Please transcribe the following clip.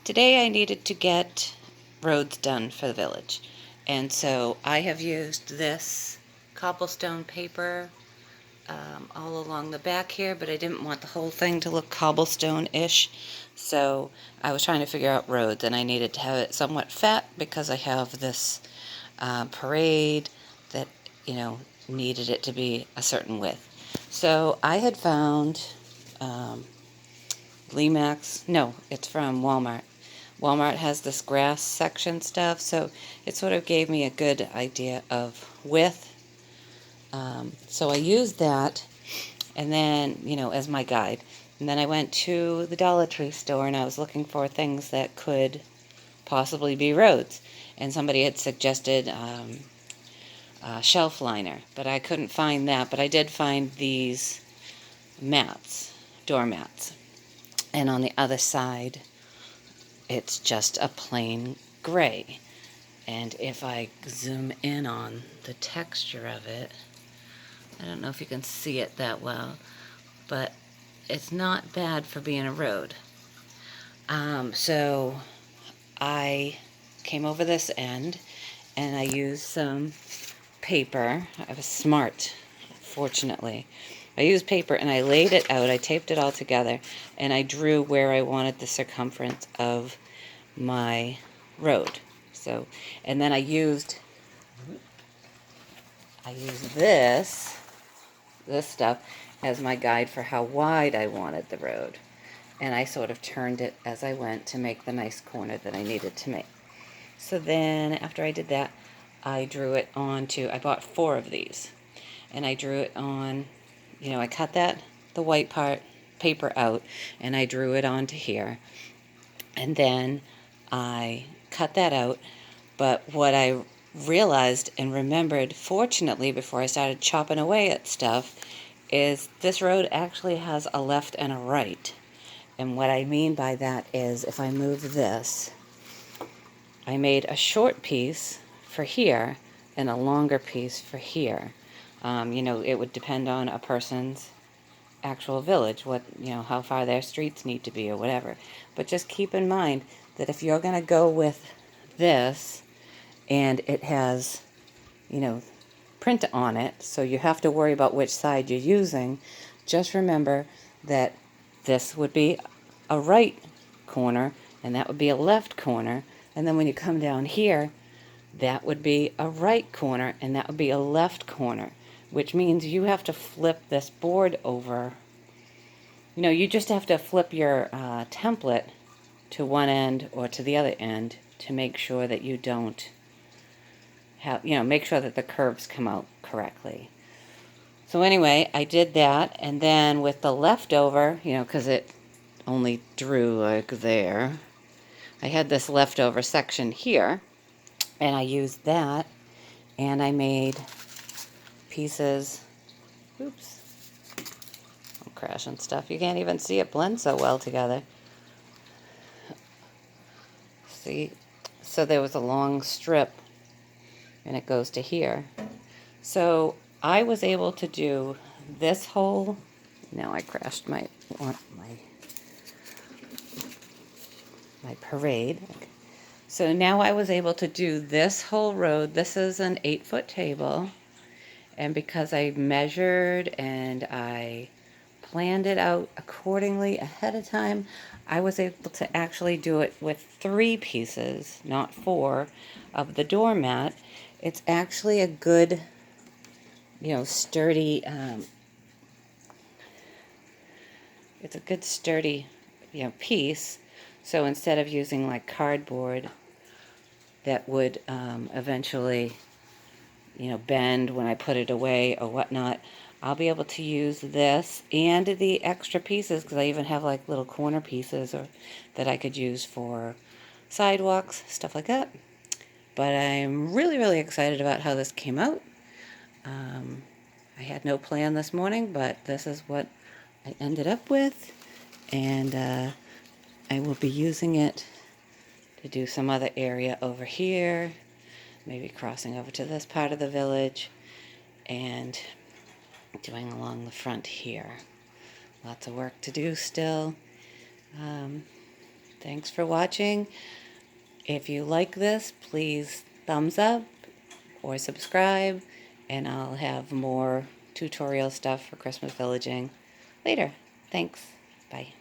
Today I needed to get roads done for the village, and so I have used this cobblestone paper all along the back here, but I didn't want the whole thing to look cobblestone-ish, so I was trying to figure out roads, and I needed to have it somewhat fat because I have this parade that, needed it to be a certain width. So I had found Lemax, no, it's from Walmart. Walmart has this grass section stuff, so it sort of gave me a good idea of width. So I used that, and then, as my guide. And then I went to the Dollar Tree store, and I was looking for things that could possibly be roads. And somebody had suggested shelf liner, but I couldn't find that. But I did find these mats, doormats. And on the other side, it's just a plain gray. And if I zoom in on the texture of it, I don't know if you can see it that well, but it's not bad for being a road. So I came over this end, and I used some paper. I was smart, fortunately. I used paper, and I laid it out. I taped it all together, and I drew where I wanted the circumference of my road. So, and then I used this stuff as my guide for how wide I wanted the road. And I sort of turned it as I went to make the nice corner that I needed to make. So then after I did that, I drew it onto, I bought 4 of these. And I drew it on, I cut the white part, paper out, and I drew it onto here. And then I cut that out. But what I realized and remembered, fortunately, before I started chopping away at stuff, is this road actually has a left and a right. And what I mean by that is if I move this, I made a short piece for here and a longer piece for here. It would depend on a person's actual village, how far their streets need to be or whatever. But just keep in mind that if you're going to go with this and it has, print on it, so you have to worry about which side you're using, just remember that this would be a right corner and that would be a left corner, and then when you come down here, that would be a right corner and that would be a left corner, which means you have to flip this board over. You just have to flip your template to one end or to the other end to make sure that you don't make sure that the curves come out correctly. So anyway, I did that, and then with the leftover, because it only drew like there, I had this leftover section here, and I used that, and I made pieces, oops, I'm crashing stuff. You can't even see it blend so well together. See? So there was a long strip, and it goes to here. So I was able to do this whole, now I crashed my parade. So now I was able to do this whole road. This is an 8-foot table, and because I measured and I planned it out accordingly ahead of time, I was able to actually do it with 3 pieces, not 4, of the doormat. It's actually a good, sturdy, it's a good sturdy, piece. So instead of using like cardboard that would eventually, bend when I put it away or whatnot, I'll be able to use this and the extra pieces, because I even have like little corner pieces that I could use for sidewalks, stuff like that. But I'm really, really excited about how this came out. I had no plan this morning, but this is what I ended up with, and I will be using it to do some other area over here, maybe crossing over to this part of the village, and doing along the front here. Lots of work to do still. Thanks for watching. If you like this, please thumbs up or subscribe, and I'll have more tutorial stuff for Christmas villaging later. Thanks. Bye.